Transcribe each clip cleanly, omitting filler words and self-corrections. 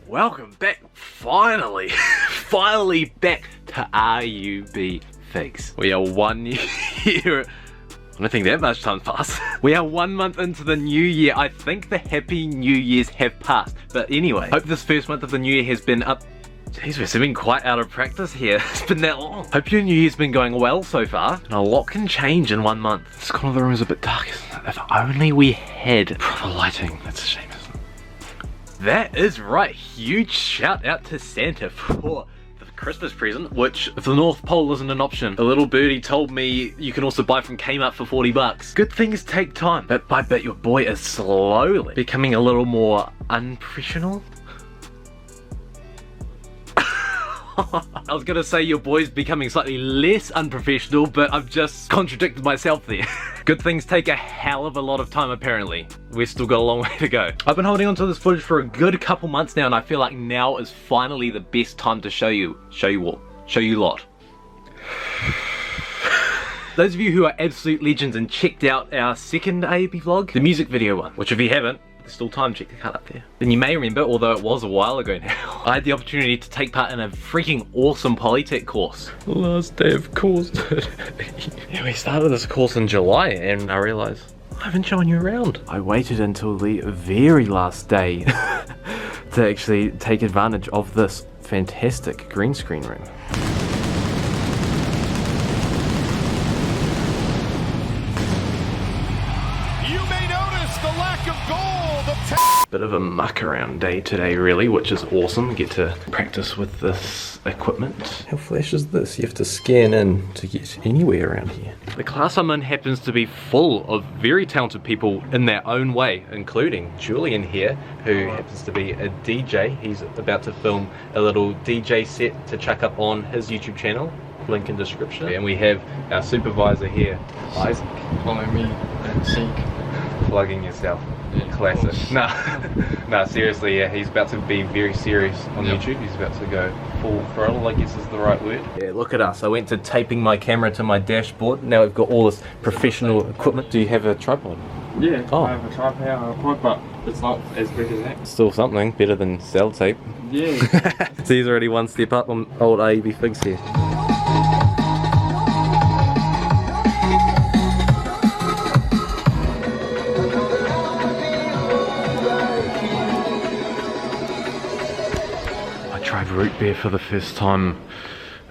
Welcome back, finally, finally back to RUB Figs. We are 1 year, I don't think that much time's passed. We are 1 month into the new year. I think the happy new years have passed. But anyway, hope this first month of the new year has been up. Jeez, we've been quite out of practice here. It's been that long. Hope your new year's been going well so far. And a lot can change in 1 month. This corner of the room is a bit dark, isn't it? If only we had proper lighting. That's a shame, isn't it? That is right. Huge shout out to Santa for the Christmas present, which, if the North Pole isn't an option, a little birdie told me you can also buy from Kmart for 40 bucks. Good things take time. Bit by bit, your boy is slowly becoming a little more unprofessional. I was gonna say your boy's becoming slightly less unprofessional, but I've just contradicted myself there. Good things take a hell of a lot of time apparently. We've still got a long way to go. I've been holding onto this footage for a good couple months now, and I feel like now is finally the best time to show you lot. Those of you who are absolute legends and checked out our second AAB vlog, the music video one, which if you haven't, there's still time, check the cut up there. Then you may remember, although it was a while ago now, I had the opportunity to take part in a freaking awesome Polytech course. Last day of course today. Yeah, we started this course in July and I realised I haven't shown you around. I waited until the very last day to actually take advantage of this fantastic green screen room. Bit of a muck around day today really, which is awesome. Get to practice with this equipment. How flash is this? You have to scan in to get anywhere around here. The class I'm in happens to be full of very talented people in their own way, including Julian here, who happens to be a DJ. He's about to film a little DJ set to chuck up on his YouTube channel. Link in description. And we have our supervisor here, Isaac. Follow me and Zeak. Plugging yourself. Yeah, classic. No, seriously, yeah, he's about to be very serious on YouTube. He's about to go full throttle, I guess is the right word. Yeah, look at us. I went to taping my camera to my dashboard. Now we've got all this professional equipment. Do you have a tripod? Yeah, I have a tripod, but it's not as big as that. Still something better than cell tape. Yeah. So he's already one step up on old AAB Figs here. Tried root beer for the first time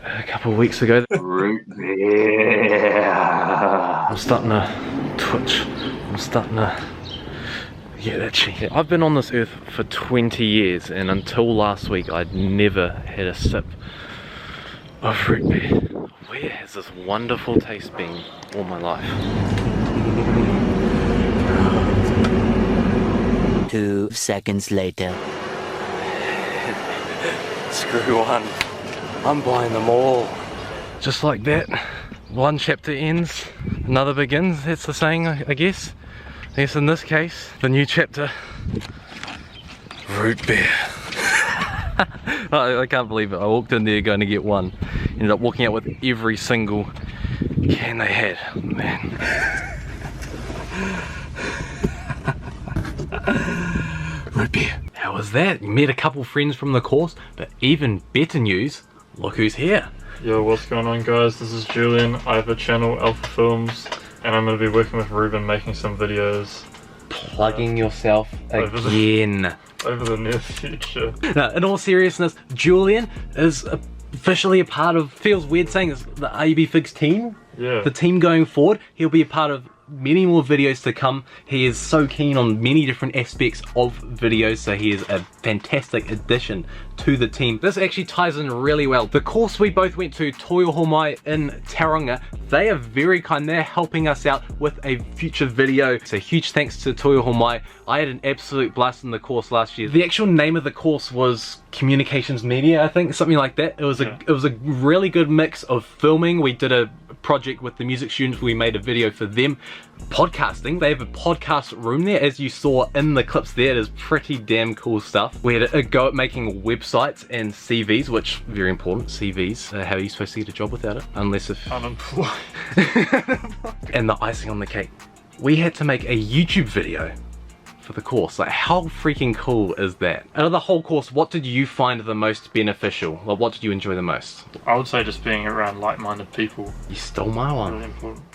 a couple of weeks ago. Root beer. I'm starting to twitch. I'm starting to get itchy. Yeah, I've been on this earth for 20 years and until last week I'd never had a sip of root beer. Where has this wonderful taste been all my life? 2 seconds later. Screw one. I'm buying them all. Just like that, one chapter ends, another begins. That's the saying, I guess. I guess in this case, the new chapter. Root beer. I can't believe it. I walked in there going to get one. Ended up walking out with every single can they had. Man. Root beer. How was that? You met a couple friends from the course, but even better news, look who's here. Yo, what's going on guys? This is Julian. I have a channel, AlfaFilms, and I'm going to be working with Ruben making some videos. Plugging yourself again. Over the near future. Now, in all seriousness, Julian is officially a part of, feels weird saying it's the AAB Figs team. Yeah. The team going forward. He'll be a part of many more videos to come. He is so keen on many different aspects of videos, so he is a fantastic addition to the team. This actually ties in really well. The course we both went to, Ohomai in Tauranga, they are very kind. They're helping us out with a future video. So huge thanks to Ohomai. I had an absolute blast in the course last year. The actual name of the course was Communications Media, I think, something like that. It was a really good mix of filming. We did a project with the music students. We made a video for them. Podcasting, they have a podcast room there, as you saw in the clips there. It is pretty damn cool stuff. We had a go at making websites and CVs, which very important. CVs, how are you supposed to get a job without it? Unless if unemployed. And the icing on the cake, we had to make a YouTube video for the course. Like, how freaking cool is that? Out of the whole course, what did you find the most beneficial? Like, what did you enjoy the most? I would say just being around like-minded people. You stole my one. Really important.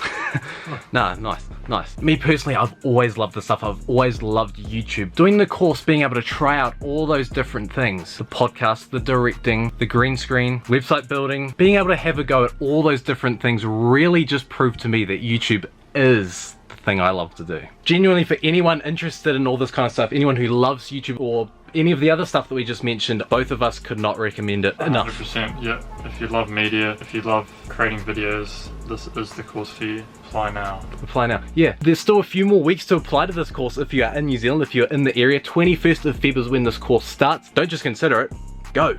Nah, nice. Me personally, I've always loved this stuff. I've always loved YouTube. Doing the course, being able to try out all those different things. The podcast, the directing, the green screen, website building. Being able to have a go at all those different things really just proved to me that YouTube is the thing I love to do. Genuinely, for anyone interested in all this kind of stuff, anyone who loves YouTube or any of the other stuff that we just mentioned, both of us could not recommend it enough. 100%, yeah. If you love media, if you love creating videos, this is the course for you. Apply now. Apply now. Yeah, there's still a few more weeks to apply to this course if you are in New Zealand, if you're in the area. 21st of Feb is when this course starts. Don't just consider it, go.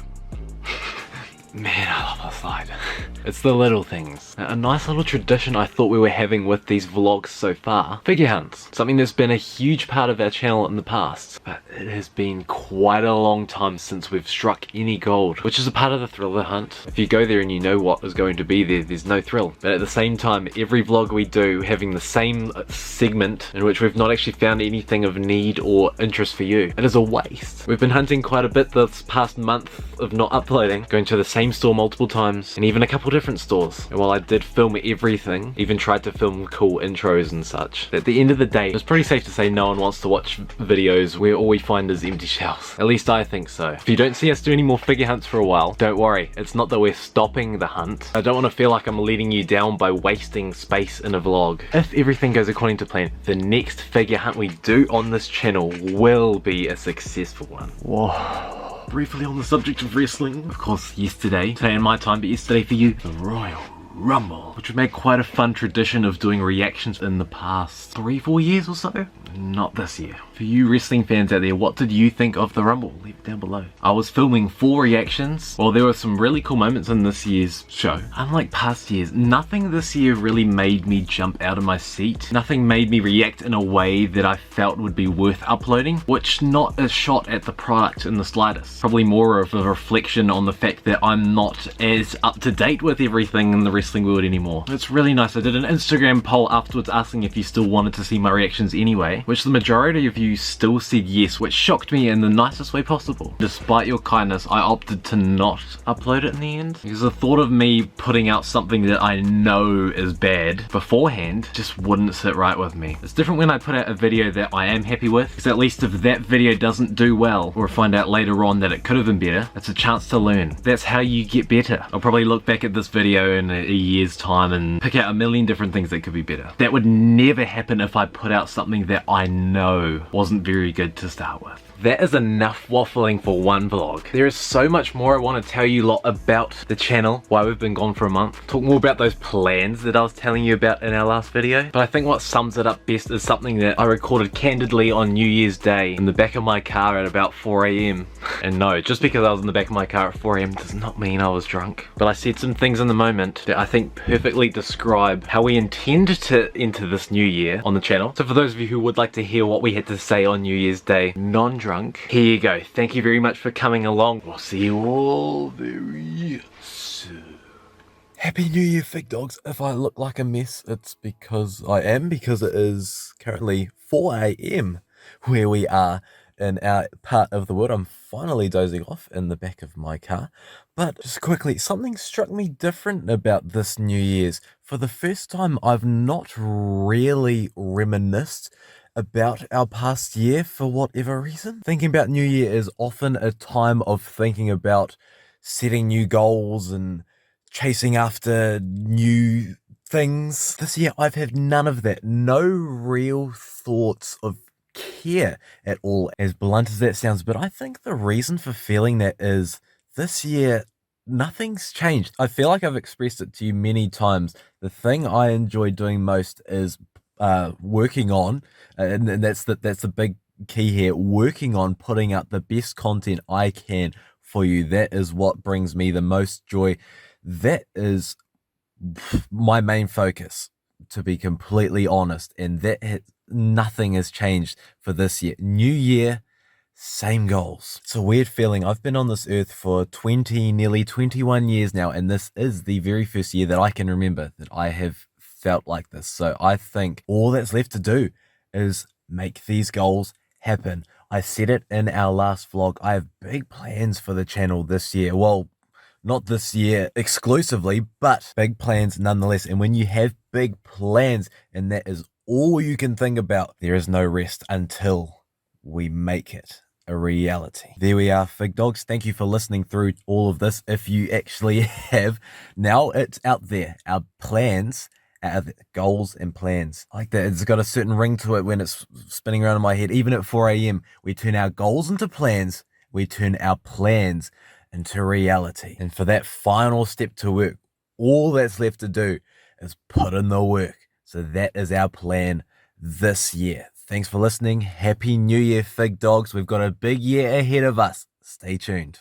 Man, I love this slide. It's the little things. A nice little tradition I thought we were having with these vlogs so far. Figure hunts. Something that's been a huge part of our channel in the past. But it has been quite a long time since we've struck any gold, which is a part of the thrill of the hunt. If you go there and you know what is going to be there, there's no thrill. But at the same time, every vlog we do having the same segment in which we've not actually found anything of need or interest for you, it is a waste. We've been hunting quite a bit this past month of not uploading, going to the same store multiple times, and even a couple different stores. And while I did film everything, even tried to film cool intros and such, at the end of the day, it's pretty safe to say no one wants to watch videos where all we find is empty shells. At least I think so. If you don't see us do any more figure hunts for a while, don't worry. It's not that we're stopping the hunt. I don't want to feel like I'm letting you down by wasting space in a vlog. If everything goes according to plan, the next figure hunt we do on this channel will be a successful one. Whoa. Briefly on the subject of wrestling, of course today in my time, but yesterday for you, the Royal Rumble, which we made quite a fun tradition of doing reactions in the past 3-4 years or so. Not this year. For you wrestling fans out there, what did you think of the Rumble? Leave it down below. I was filming 4 reactions. Well, there were some really cool moments in this year's show. Unlike past years, nothing this year really made me jump out of my seat. Nothing made me react in a way that I felt would be worth uploading, which not a shot at the product in the slightest. Probably more of a reflection on the fact that I'm not as up to date with everything in the wrestling world anymore. It's really nice. I did an Instagram poll afterwards asking if you still wanted to see my reactions anyway, which the majority of you still said yes, which shocked me in the nicest way possible. Despite your kindness, I opted to not upload it in the end, because the thought of me putting out something that I know is bad beforehand just wouldn't sit right with me. It's different when I put out a video that I am happy with, because at least if that video doesn't do well, or find out later on that it could have been better, it's a chance to learn. That's how you get better. I'll probably look back at this video in a year's time and pick out a million different things that could be better. That would never happen if I put out something that I know wasn't very good to start with. That is enough waffling for one vlog. There is so much more I want to tell you lot about the channel, why we've been gone for a month. Talk more about those plans that I was telling you about in our last video. But I think what sums it up best is something that I recorded candidly on New Year's Day in the back of my car at about 4 AM. And no, just because I was in the back of my car at 4 AM does not mean I was drunk. But I said some things in the moment that I think perfectly describe how we intend to enter this new year on the channel. So for those of you who would like to hear what we had to say on New Year's Day, non-drunk, here you go. Thank you very much for coming along. We'll see you all very soon. Happy New Year, Fig Dogs. If I look like a mess, it's because I am, because it is currently 4 AM where we are in our part of the world. I'm finally dozing off in the back of my car. But just quickly, something struck me different about this New Year's. For the first time, I've not really reminisced about our past year for whatever reason. Thinking about New Year is often a time of thinking about setting new goals and chasing after new things. This year I've had none of that. No real thoughts of care at all, as blunt as that sounds. But I think the reason for feeling that is this year nothing's changed. I feel like I've expressed it to you many times. The thing I enjoy doing most is working on, and that's the big key here, working on putting out the best content I can for you. That is what brings me the most joy. That is my main focus, to be completely honest, and nothing has changed for this year. New year, same goals. It's a weird feeling. I've been on this earth for nearly 21 years now, and this is the very first year that I can remember that I have felt like this. So I think all that's left to do is make these goals happen. I said it in our last vlog. I have big plans for the channel this year. Well, not this year exclusively, but big plans nonetheless. And when you have big plans and that is all you can think about, there is no rest until we make it a reality. There we are, Fig Dogs. Thank you for listening through all of this. If you actually have, now it's out there. Our plans, our goals and plans. I like that. It's got a certain ring to it when it's spinning around in my head. Even at 4 a.m, we turn our goals into plans. We turn our plans into reality. And for that final step to work, all that's left to do is put in the work. So that is our plan this year. Thanks for listening. Happy New Year, Fig Dogs. We've got a big year ahead of us. Stay tuned.